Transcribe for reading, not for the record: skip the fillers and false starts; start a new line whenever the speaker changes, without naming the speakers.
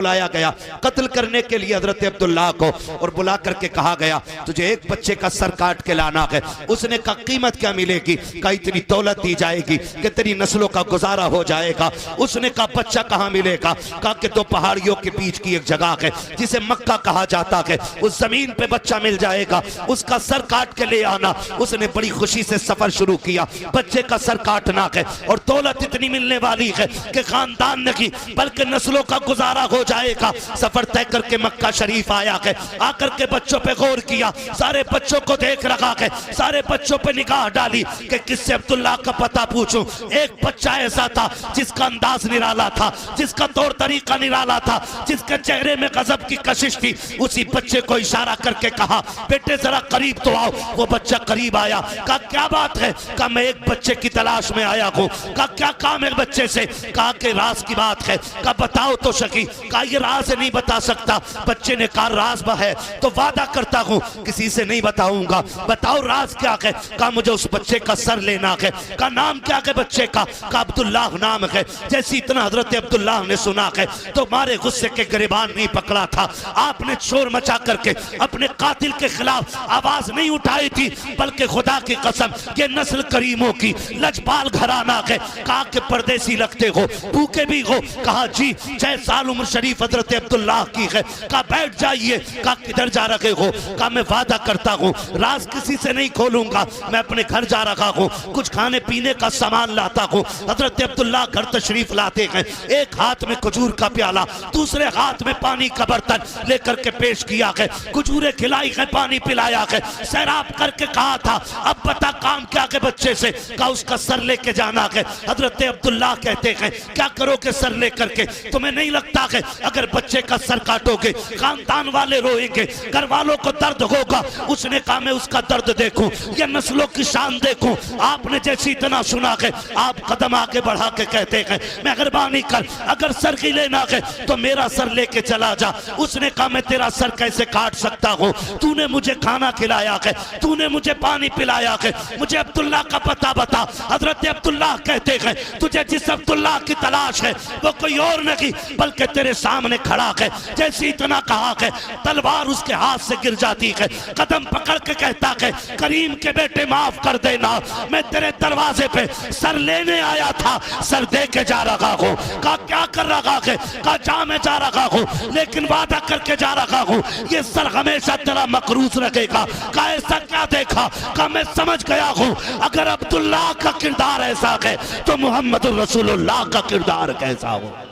बुलाया गया कत्ल करने के लिए हजरत अब्दुल्लाह को, और बुला करके कहा गया तुझे एक बच्चे का सर काट के लाना है। उसने कहा कीमत क्या मिलेगी? कहा इतनी दौलत दी जाएगी कि तेरी नस्लों का गुजारा हो जाएगा। उसने कहा बच्चा कहाँ मिलेगा? कहा कि दो पहाड़ियों के बीच की एक जगह है जिसे मक्का कहा जाता है, उस जमीन पे बच्चा मिल जाएगा, उसका सर काट के ले आना। उसने बड़ी खुशी से सफर शुरू किया, बच्चे का सर काटना है और दौलत इतनी मिलने वाली है कि खानदान नहीं बल्कि नस्लों का गुजारा हो जाएगा। सफर तय करके मक्का शरीफ आया है, आकर के बच्चों पे गौर किया, सारे बच्चों को देख रखा है, सारे बच्चों पे निगाह डाली कि किससे अब्दुल्लाह का पता पूछूं। एक बच्चा ऐसा था जिसका अंदाज निराला था, जिसका तौर तरीका निराला था, जिसके चेहरे में गजब की कशिश थी। उसी बच्चे को इशारा करके कहा बेटे जरा करीब तो आओ। वो बच्चा करीब आया, कहा क्या बात है? कहा मैं एक बच्चे की तलाश में आया हूँ। कहा क्या काम है बच्चे से? कहा कि राज की बात है। कहा बताओ तो सकी। कहा ये राज नहीं बता सकता। बच्चे ने कहा राज है तो वादा करता हूँ किसी से नहीं बताऊंगा। बताओ राज क्या है? कहा मुझे उस बच्चे का सर लेना है। कहा नाम क्या है बच्चे का? कहा अब्दुल्लाह नाम है। जैसे इतना हजरत अब्दुल्लाह ने सुना है तो मारे गुस्से के गिरबान नहीं पकड़ा था। आपने शोर मचा करके अपने कातिल के खिलाफ आवाज नहीं उठाई थी, बल्कि खुदा की कसम ये नस्ल करीमों की लजपाल घराना है। कहा कि परदेसी लगते हो, भूखे भी हो। कहा जी 6 साल उम्र शरीफ हजरत अब्दुल्लाह की है। कहा बैठ जाइए। कहा किधर जा रहे हो? कहा मैं वादा करता हूँ राज किसी से नहीं खोलूंगा, मैं अपने घर जा रहा हूँ, कुछ खाने पीने का सामान लाता हूँ। हजरत अब्दुल्लाह घर तशरीफ लाते हैं, एक हाथ में खजूर का प्याला, दूसरे हाथ में पानी का बर्तन लेकर के पेश किया है, खजूरें खिलाई है, पानी पिलाया है, सैराब करके कहा था अब बता काम क्या है बच्चे से? कहा उसका सर लेके जाना है। हजरत अब्दुल्लाह कहते हैं क्या करोगे सर लेकर के? तुम्हें नहीं लगता है अगर बच्चे का सर काटोगे खानदान वाले रोएंगे, घर वालों को दर्द होगा? उसने कहा मैं उसका दर्द देखूं या नस्लों की शान देखूं? आपने जैसी इतना सुना है आप कदम आगे बढ़ा के कहते हैं मेहरबानी कर अगर सर की लेना है तो मेरा सर लेके चला जा। उसने कहा मैं तेरा सर कैसे काट सकता हूँ? तूने मुझे खाना खिलाया है, तूने मुझे पानी पिलाया है, मुझे अब्दुल्लाह का पता बता। हजरत अब्दुल्लाह कहते हैं तुझे जिस अब्दुल्लाह की तलाश है वो कोई और नहीं बल्कि तेरे सामने खड़ा है। जैसे इतना कहा है तलवार उसके हाथ से गिर जाती है, कदम पकड़ के कहता है करीम के बेटे माफ कर देना, मैं तेरे दरवाजे पे सर लेने आया था, सर दे के जा रहा हूँ। कहा क्या कर रहा है? कहा जा मैं जा रहा हूँ लेकिन वादा करके जा रहा हूँ ये सर हमेशा तेरा मकरूज रखेगा। कहा ऐसा क्या देखा? कहा मैं समझ गया हूँ अगर अब्दुल्लाह का किरदार ऐसा है तो मोहम्मद रसूलुल्लाह का किरदार कैसा हो।